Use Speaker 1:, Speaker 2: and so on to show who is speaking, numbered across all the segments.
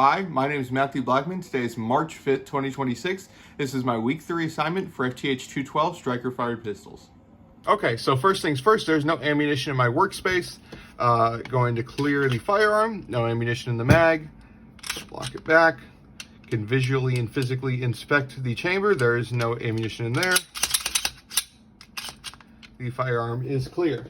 Speaker 1: Hi, my name is Matthew Blackman. Today is March 5th, 2026. This is my week 3 assignment for FTH 212 striker fired pistols. Okay, so first things first, there's no ammunition in my workspace. Going to clear the firearm, no ammunition in the mag. Block it back. Can visually and physically inspect the chamber. There is no ammunition in there. The firearm is clear.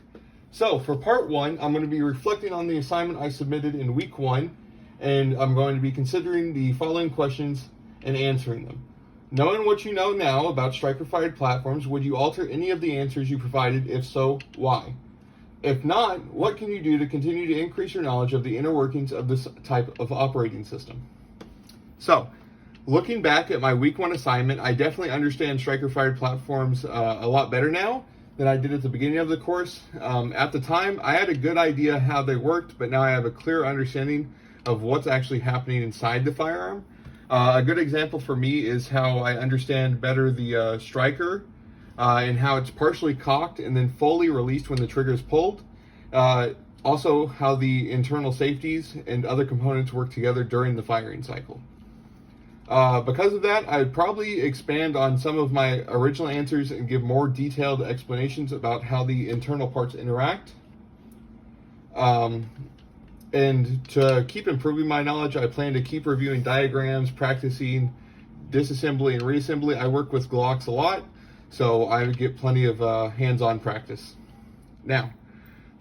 Speaker 1: So for part 1, I'm going to be reflecting on the assignment I submitted in week 1. And I'm going to be considering the following questions and answering them. Knowing what you know now about striker-fired platforms, would you alter any of the answers you provided? If so, why? If not, what can you do to continue to increase your knowledge of the inner workings of this type of operating system? So, looking back at my week 1 assignment, I definitely understand striker-fired platforms a lot better now than I did at the beginning of the course. At the time, I had a good idea how they worked, but now I have a clear understanding of what's actually happening inside the firearm. A good example for me is how I understand better the striker and how it's partially cocked and then fully released when the trigger is pulled. Also, how the internal safeties and other components work together during the firing cycle. Because of that, I'd probably expand on some of my original answers and give more detailed explanations about how the internal parts interact. And to keep improving my knowledge, I plan to keep reviewing diagrams, practicing disassembly and reassembly. I work with Glocks a lot, so I get plenty of hands-on practice. Now,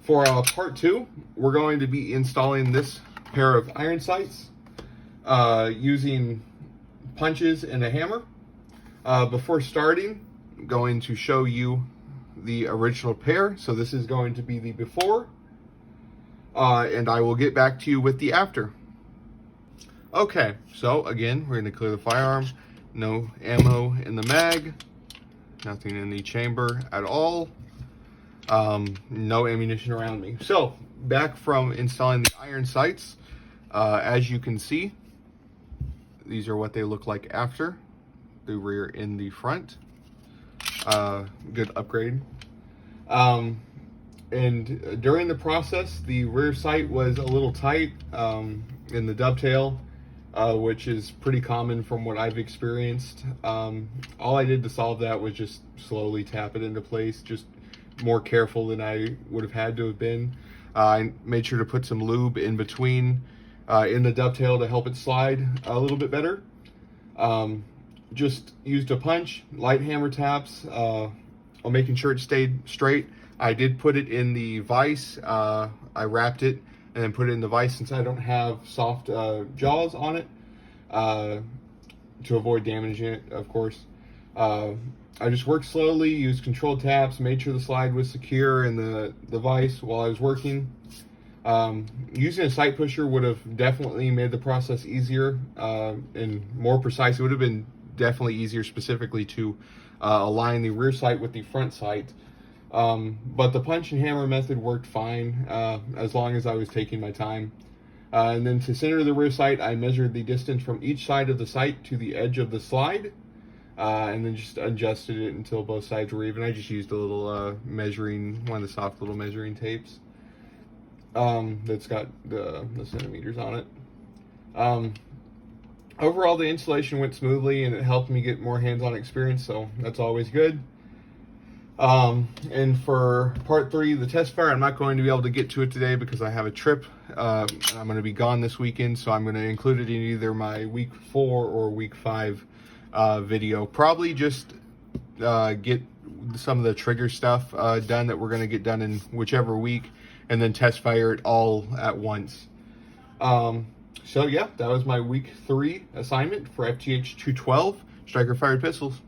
Speaker 1: for part 2, we're going to be installing this pair of iron sights using punches and a hammer. Before starting, I'm going to show you the original pair. So this is going to be the before. And I will get back to you with the after. Okay, so again, we're going to clear the firearm. No ammo in the mag. Nothing in the chamber at all. No ammunition around me. So, back from installing the iron sights. As you can see, these are what they look like after. The rear and the front. Good upgrade. And during the process, the rear sight was a little tight in the dovetail, which is pretty common from what I've experienced. All I did to solve that was just slowly tap it into place, just more careful than I would have had to have been. I made sure to put some lube in between in the dovetail to help it slide a little bit better. Just used a punch, light hammer taps, on making sure it stayed straight. I did put it in the vise. I wrapped it and then put it in the vise since I don't have soft jaws on it to avoid damaging it, of course. I just worked slowly, used controlled taps, made sure the slide was secure in the vise while I was working. Using a sight pusher would have definitely made the process easier and more precise. It would have been definitely easier specifically to align the rear sight with the front sight. But the punch and hammer method worked fine as long as I was taking my time. And then to center the rear sight, I measured the distance from each side of the sight to the edge of the slide, and then just adjusted it until both sides were even. I just used a little one of the soft little measuring tapes that's got the centimeters on it. Overall, the installation went smoothly and it helped me get more hands-on experience, so that's always good. And for part 3, the test fire, I'm not going to be able to get to it today because I have a trip. I'm going to be gone this weekend, so I'm going to include it in either my week 4 or week 5 video. Probably just get some of the trigger stuff done that we're going to get done in whichever week, and then test fire it all at once. So yeah, that was my week 3 assignment for FTH 212 striker fired pistols.